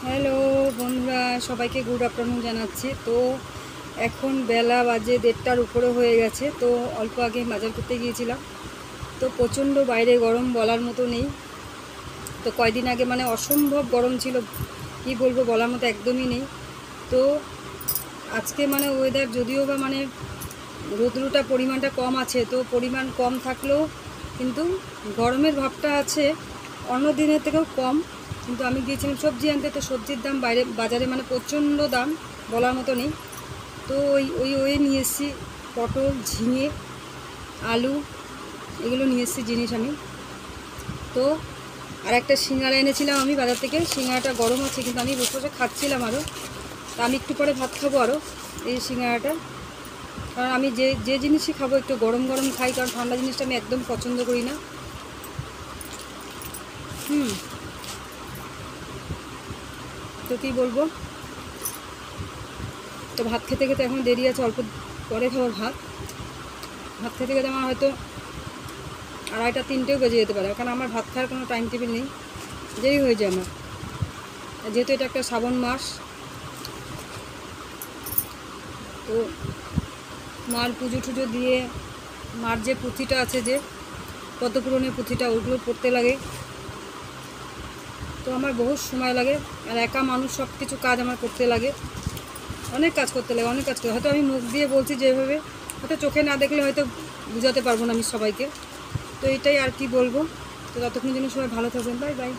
Hello বন্ধুরা, সবাইকে good afternoon জানাচ্ছি। তো এখন বেলা বাজে 1:30টার উপরে হয়ে গেছে। তো অল্প আগে বাজার করতে গিয়েছিলাম। তো প্রচণ্ড বাইরে গরম বলার মতো নেই। তো কয়দিন আগে মানে অসম্ভব গরম ছিল, কি বলবো, বলার মতো একদমই নেই। তো আজকে মানে ওয়েদার যদিও বা মানে রোদ্রুটা পরিমাণটা কম আছে, তো পরিমাণ কম থাকলেও কিন্তু গরমের ভাবটা আছে অন্য দিনের থেকেও কম। কিন্তু আমি গিয়েছিলাম সবজি আনতে, তো সবজির দাম বাইরে বাজারে মানে প্রচণ্ড দাম, বলার মতো নেই। তো ওই নিয়ে এসেছি পটল, ঝিঙে, আলু, এগুলো নিয়ে এসেছি জিনিস আমি। তো আর একটা সিঙ্গাড়া এনেছিলাম আমি বাজার থেকে। সিঙ্গাড়াটা গরম আছে, কিন্তু আমি বসে বসে খাচ্ছিলাম আরও। তা আমি একটু পরে ভাত খাবো আরও এই সিঙ্গাড়াটা। কারণ আমি যে জিনিসই খাবো একটু গরম গরম খাই, কারণ ঠান্ডা জিনিসটা আমি একদম পছন্দ করি না। তো কী বলবো, তো ভাত খেতে খেতে এখন দেরি আছে, অল্প পরে খাবো ভাত। ভাত খেতে খেতে আমার হয়তো 2:30 3টেও বেজে যেতে পারে, কারণ আমার ভাত খাওয়ার কোনো টাইম টেবিল নেই, দেরি হয়ে যায় আমার। যেহেতু এটা একটা শ্রাবণ মাস, তো মার পুজো টুজো দিয়ে মার যে পুঁথিটা আছে, যে পদ্মপুরণের পুঁথিটা, ওইগুলো পড়তে লাগে। তো আমার বহুত সময় লাগে, আর একা মানুষ, সব কিছু কাজ আমার করতে লাগে, অনেক কাজ করতে লাগে, অনেক কাজ করতে। হয়তো আমি মুখ দিয়ে বলছি যেভাবে, হয়তো চোখে না দেখলে হয়তো বুঝাতে পারবো না আমি সবাইকে। তো এটাই আর কি বলবো। তো ততক্ষণ জন্য সবাই ভালো থাকবেন, বাই বাই।